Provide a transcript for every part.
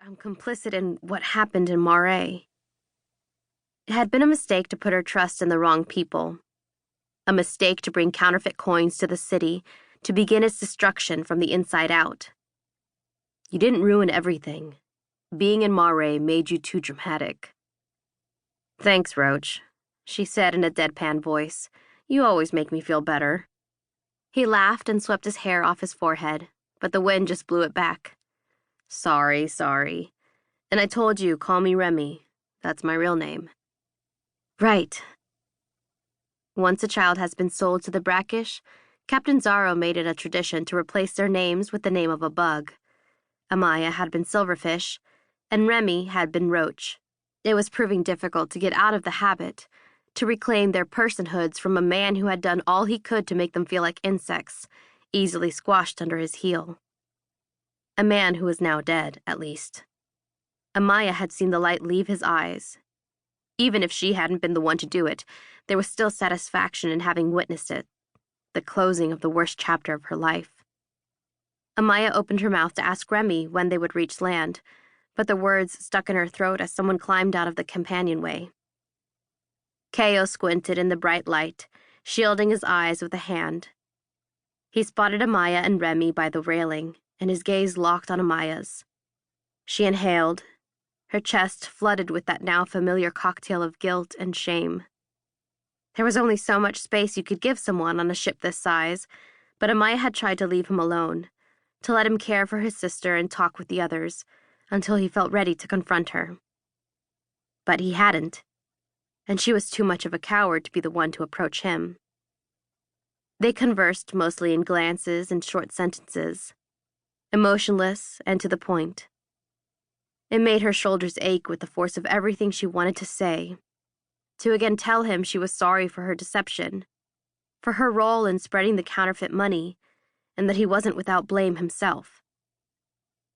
I'm complicit in what happened in Moray. It had been a mistake to put her trust in the wrong people. A mistake to bring counterfeit coins to the city to begin its destruction from the inside out. You didn't ruin everything. Being in Moray made you too dramatic. Thanks, Roach, she said in a deadpan voice. You always make me feel better. He laughed and swept his hair off his forehead, but the wind just blew it back. Sorry. And I told you, call me Remy. That's my real name. Right. Once a child has been sold to the brackish, Captain Zaro made it a tradition to replace their names with the name of a bug. Amaya had been Silverfish, and Remy had been Roach. It was proving difficult to get out of the habit, to reclaim their personhoods from a man who had done all he could to make them feel like insects, easily squashed under his heel. A man who was now dead, at least. Amaya had seen the light leave his eyes. Even if she hadn't been the one to do it, there was still satisfaction in having witnessed it, the closing of the worst chapter of her life. Amaya opened her mouth to ask Remy when they would reach land, but the words stuck in her throat as someone climbed out of the companionway. Cayo squinted in the bright light, shielding his eyes with a hand. He spotted Amaya and Remy by the railing, and his gaze locked on Amaya's. She inhaled, her chest flooded with that now familiar cocktail of guilt and shame. There was only so much space you could give someone on a ship this size, but Amaya had tried to leave him alone, to let him care for his sister and talk with the others, until he felt ready to confront her. But he hadn't, and she was too much of a coward to be the one to approach him. They conversed mostly in glances and short sentences, emotionless and to the point. It made her shoulders ache with the force of everything she wanted to say, to again tell him she was sorry for her deception, for her role in spreading the counterfeit money, and that he wasn't without blame himself.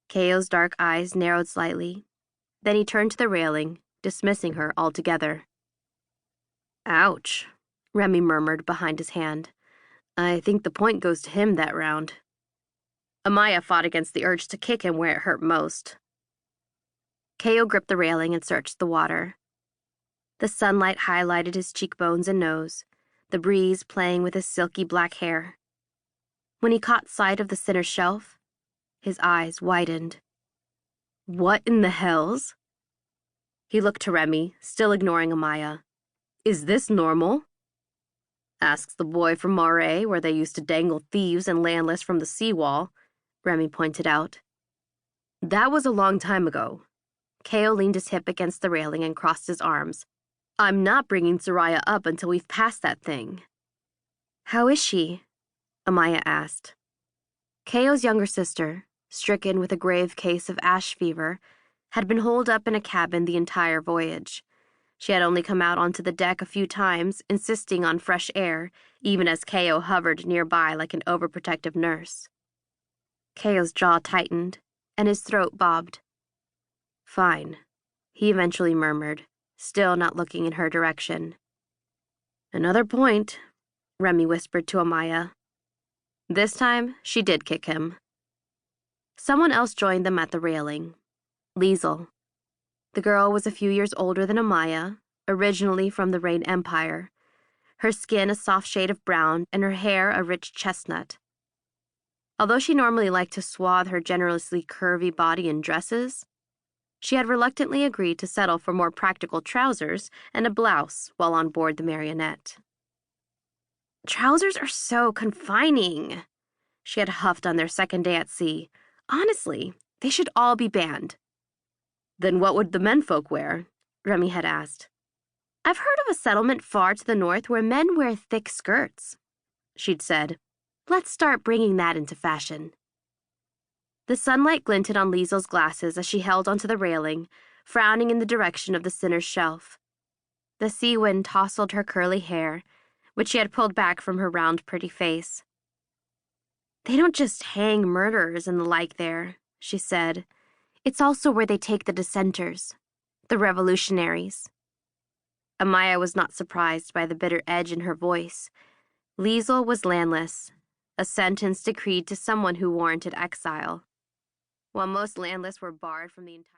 Cayo's dark eyes narrowed slightly. Then he turned to the railing, dismissing her altogether. Ouch, Remy murmured behind his hand. I think the point goes to him that round. Amaya fought against the urge to kick him where it hurt most. Cayo gripped the railing and searched the water. The sunlight highlighted his cheekbones and nose, the breeze playing with his silky black hair. When he caught sight of the center shelf, his eyes widened. What in the hells? He looked to Remy, still ignoring Amaya. Is this normal? Asks the boy from Moray, where they used to dangle thieves and landless from the seawall, Remy pointed out. That was a long time ago. Cayo leaned his hip against the railing and crossed his arms. I'm not bringing Soraya up until we've passed that thing. How is she? Amaya asked. Cayo's younger sister, stricken with a grave case of ash fever, had been holed up in a cabin the entire voyage. She had only come out onto the deck a few times, insisting on fresh air, even as Cayo hovered nearby like an overprotective nurse. Cayo's jaw tightened, and his throat bobbed. Fine, he eventually murmured, still not looking in her direction. Another point, Remy whispered to Amaya. This time, she did kick him. Someone else joined them at the railing. Liesl. The girl was a few years older than Amaya, originally from the Rain Empire, her skin a soft shade of brown and her hair a rich chestnut. Although she normally liked to swathe her generously curvy body in dresses, she had reluctantly agreed to settle for more practical trousers and a blouse while on board the Marionette. Trousers are so confining, she had huffed on their second day at sea. Honestly, they should all be banned. Then what would the menfolk wear? Remy had asked. I've heard of a settlement far to the north where men wear thick skirts, she'd said. Let's start bringing that into fashion. The sunlight glinted on Liesl's glasses as she held onto the railing, frowning in the direction of the sinner's shelf. The sea wind tousled her curly hair, which she had pulled back from her round, pretty face. They don't just hang murderers and the like there, she said. It's also where they take the dissenters, the revolutionaries. Amaya was not surprised by the bitter edge in her voice. Liesl was landless, a sentence decreed to someone who warranted exile. While most landless were barred from the entire